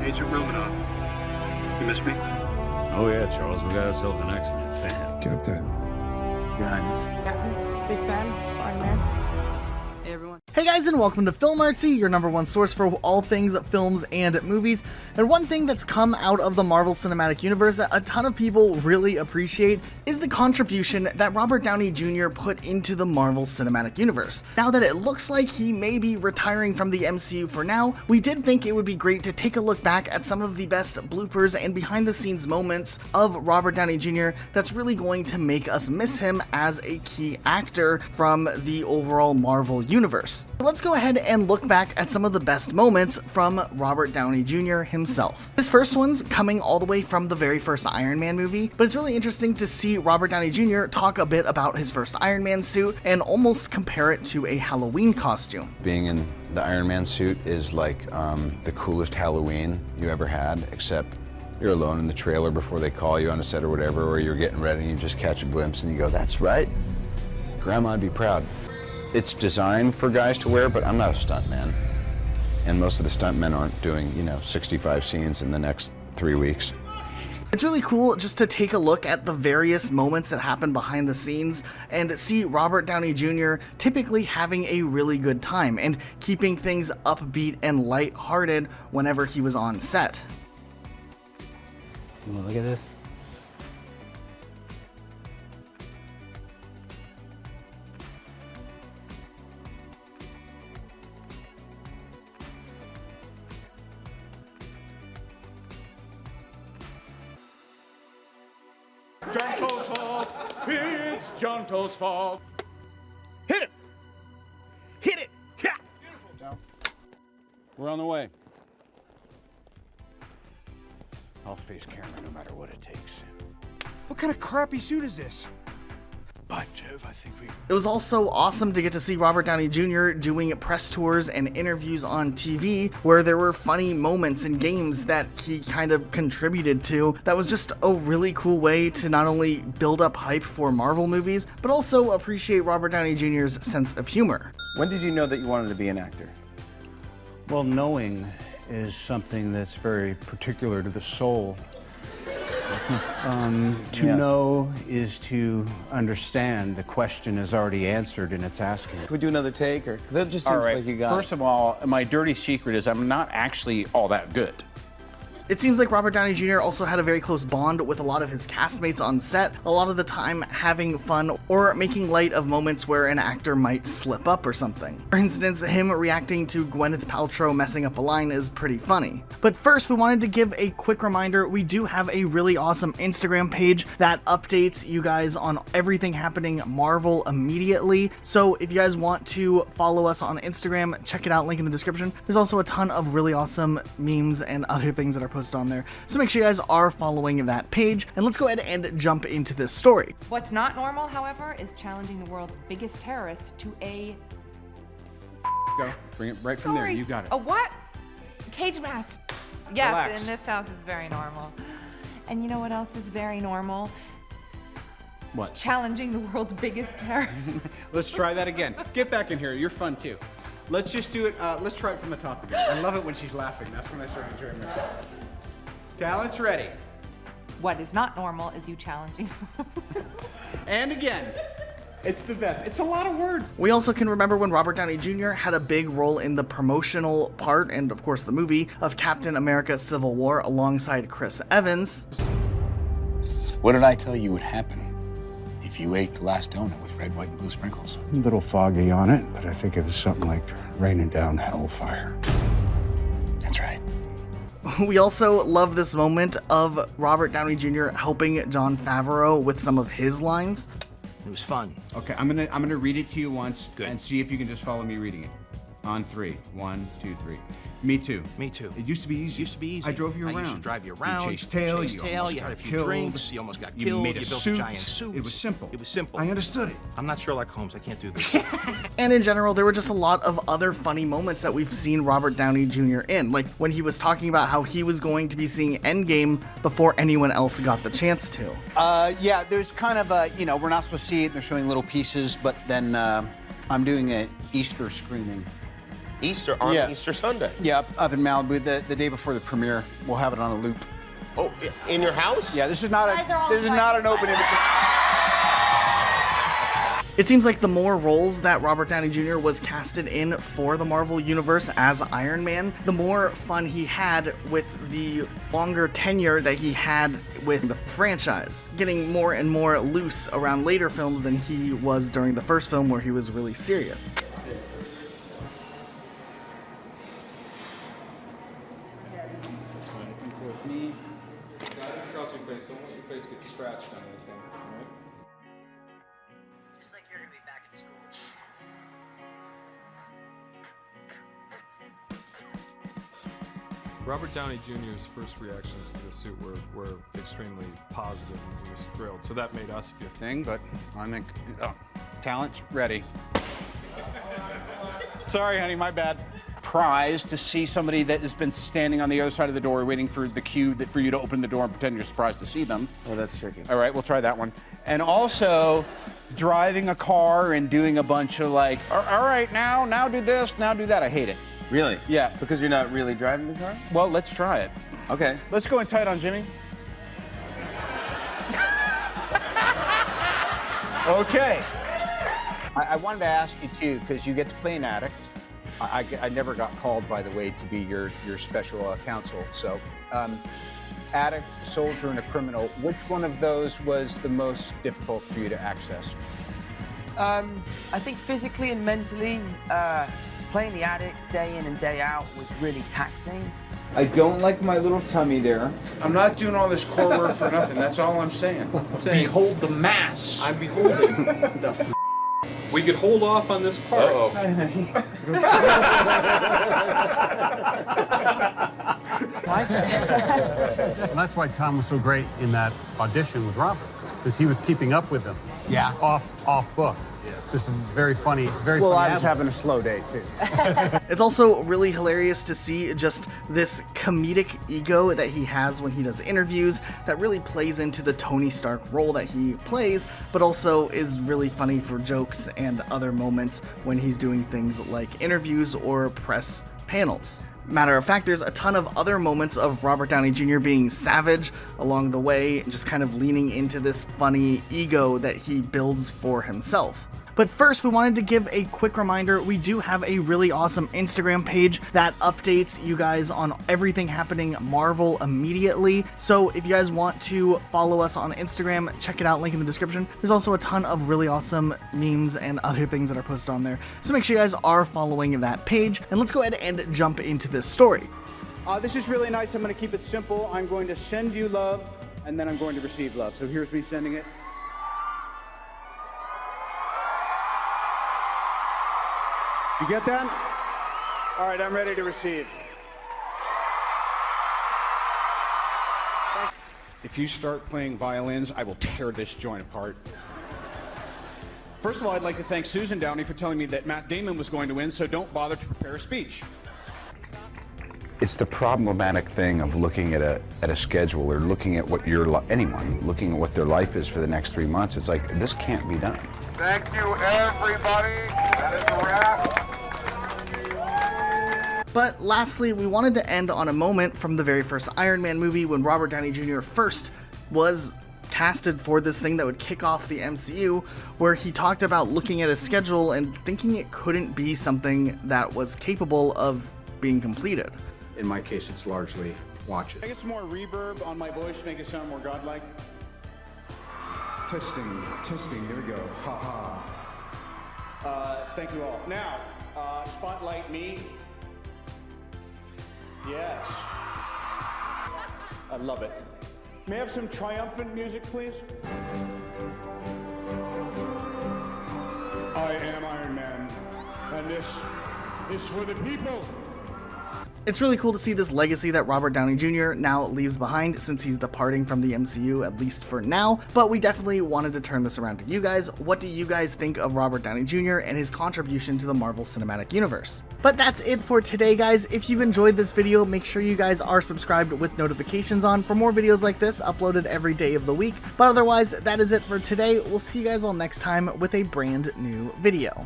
Agent Romanoff. You miss me? Oh yeah, Charles, we got ourselves an X-Men fan. Captain. Your Highness. Captain, big fan, Spider-Man. Hey everyone. Hey guys, and welcome to 𝗪𝗁𝗁𝗃𝗀𝘀, your #1 source for all things films and movies. And one thing that's come out of the Marvel Cinematic Universe that a ton of people really appreciate is the contribution that Robert Downey Jr. put into the Marvel Cinematic Universe. Now that it looks like he may be retiring from the MCU for now, we did think it would be great to take a look back at some of the best bloopers and behind-the-scenes moments of Robert Downey Jr. that's really going to make us miss him as a key actor from the overall Marvel universe. Let's go ahead and look back at some of the best moments from Robert Downey Jr. himself. This first one's coming all the way from the very first Iron Man movie, but it's really interesting to see Robert Downey Jr. talk a bit about his first Iron Man suit and almost compare it to a Halloween costume. Being in the Iron Man suit is like the coolest Halloween you ever had, except you're alone in the trailer before they call you on a set or whatever, or you're getting ready and you just catch a glimpse and you go, that's right, Grandma'd be proud. It's designed for guys to wear, but I'm not a stunt man. And most of the stunt men aren't doing, 65 scenes in the next 3 weeks. It's really cool just to take a look at the various moments that happen behind the scenes and see Robert Downey Jr. typically having a really good time and keeping things upbeat and lighthearted whenever he was on set. You wanna look at this? Jonto's fault. It's Jonto's fault. Hit it! Hit it! Yeah! Beautiful. We're on the way. I'll face camera no matter what it takes. What kind of crappy suit is this? By Jove, I think we... It was also awesome to get to see Robert Downey Jr. doing press tours and interviews on TV where there were funny moments and games that he kind of contributed to. That was just a really cool way to not only build up hype for Marvel movies, but also appreciate Robert Downey Jr.'s sense of humor. When did you know that you wanted to be an actor? Well, knowing is something that's very particular to the soul. To know is to understand. The question is already answered and it's asking. Could we do another take? Because that just seems like you got First of all, my dirty secret is I'm not actually all that good. It seems like Robert Downey Jr. also had a very close bond with a lot of his castmates on set, a lot of the time having fun or making light of moments where an actor might slip up or something. For instance, him reacting to Gwyneth Paltrow messing up a line is pretty funny. But first, we wanted to give a quick reminder, we do have a really awesome Instagram page that updates you guys on everything happening Marvel immediately. So if you guys want to follow us on Instagram, check it out, link in the description. There's also a ton of really awesome memes and other things that are posted on there, so make sure you guys are following that page, and let's go ahead and jump into this story. What's not normal, however, is challenging the world's biggest terrorist to a... Go. Bring it right from there. You got it. A what? Cage match. Yes, Relax. in this house is very normal. And you know what else is very normal? What? Challenging the world's biggest terrorist. Let's try that again. Get back in here. You're fun too. Let's just do it. Let's try it from the top again. I love it when she's laughing. That's when I start enjoying myself. Talent's ready. What is not normal is you challenging. And again. It's the best. It's a lot of words. We also can remember when Robert Downey Jr. had a big role in the promotional part, and of course the movie, of Captain America Civil War alongside Chris Evans. What did I tell you would happen if you ate the last donut with red, white, and blue sprinkles? A little foggy on it, but I think it was something like raining down hellfire. That's right. We also love this moment of Robert Downey Jr. helping Jon Favreau with some of his lines. It was fun. Okay, I'm gonna read it to you once and see if you can just follow me reading it. On 3. 1, 2, 3. Me too. Me too. It used to be easy. I drove you around. I used to drive you around. You chased tail. You had a few drinks. You almost got killed. You made a built suit. a giant suit. It was simple. It was simple. I understood it. I'm not Sherlock Holmes. I can't do this. And in general, there were just a lot of other funny moments that we've seen Robert Downey Jr. in, like when he was talking about how he was going to be seeing Endgame before anyone else got the chance to. Yeah, there's kind of a, we're not supposed to see it. They're showing little pieces, but then I'm doing an Easter screening Easter on Easter Sunday. Yeah, up in Malibu, the day before the premiere. We'll have it on a loop. Oh, in your house? Yeah, this is not an open invitation. It seems like the more roles that Robert Downey Jr. was casted in for the Marvel Universe as Iron Man, the more fun he had with the longer tenure that he had with the franchise, getting more and more loose around later films than he was during the first film where he was really serious. That's fine. You can with me. Got it across your face. Don't let your face get scratched on anything, alright? Just like you're gonna be back at school. Robert Downey Jr.'s first reactions to the suit were extremely positive, and he was thrilled. So that made us feel thing, but I think talent's ready. Sorry, honey, my bad. Prize to see somebody that has been standing on the other side of the door waiting for the cue for you to open the door and pretend you're surprised to see them. Oh, that's tricky. All right, we'll try that one. And also driving a car and doing a bunch of like, all right, now do this, now do that. I hate it. Really? Yeah. Because you're not really driving the car? Well, let's try it. Okay. Let's go in tight on Jimmy. Okay. I wanted to ask you too, because you get to play an addict. I never got called, by the way, to be your special counsel. So, addict, soldier, and a criminal. Which one of those was the most difficult for you to access? I think physically and mentally, playing the addict day in and day out was really taxing. I don't like my little tummy there. I'm not doing all this core work for nothing. That's all I'm saying. Behold the mass. I'm beholding. The We could hold off on this part. Well, that's why Tom was so great in that audition with Robert, because he was keeping up with them. Yeah. Off book. Just some very funny, very well, funny. I was having a slow day too. It's also really hilarious to see just this comedic ego that he has when he does interviews that really plays into the Tony Stark role that he plays, but also is really funny for jokes and other moments when he's doing things like interviews or press panels. Matter of fact, there's a ton of other moments of Robert Downey Jr. being savage along the way, just kind of leaning into this funny ego that he builds for himself. But first, we wanted to give a quick reminder, we do have a really awesome Instagram page that updates you guys on everything happening Marvel immediately. So if you guys want to follow us on Instagram, check it out, link in the description. There's also a ton of really awesome memes and other things that are posted on there. So make sure you guys are following that page. And let's go ahead and jump into this story. This is really nice. I'm going to keep it simple. I'm going to send you love, and then I'm going to receive love. So here's me sending it. You get that? All right, I'm ready to receive. If you start playing violins, I will tear this joint apart. First of all, I'd like to thank Susan Downey for telling me that Matt Damon was going to win, so don't bother to prepare a speech. It's the problematic thing of looking at a schedule or looking at what anyone looking at what their life is for the next 3 months. It's like, this can't be done. Thank you, everybody. That is a wrap. But lastly, we wanted to end on a moment from the very first Iron Man movie when Robert Downey Jr. first was casted for this thing that would kick off the MCU, where he talked about looking at his schedule and thinking it couldn't be something that was capable of being completed. In my case, it's largely watch it. Can I get some more reverb on my voice, make it sound more godlike? Testing, there we go, ha ha. Thank you all. Now, spotlight me. Yes. I love it. May I have some triumphant music, please? I am Iron Man, and this is for the people. It's really cool to see this legacy that Robert Downey Jr. now leaves behind since he's departing from the MCU, at least for now, but we definitely wanted to turn this around to you guys. What do you guys think of Robert Downey Jr. and his contribution to the Marvel Cinematic Universe? But that's it for today, guys. If you've enjoyed this video, make sure you guys are subscribed with notifications on for more videos like this uploaded every day of the week. But otherwise, that is it for today. We'll see you guys all next time with a brand new video.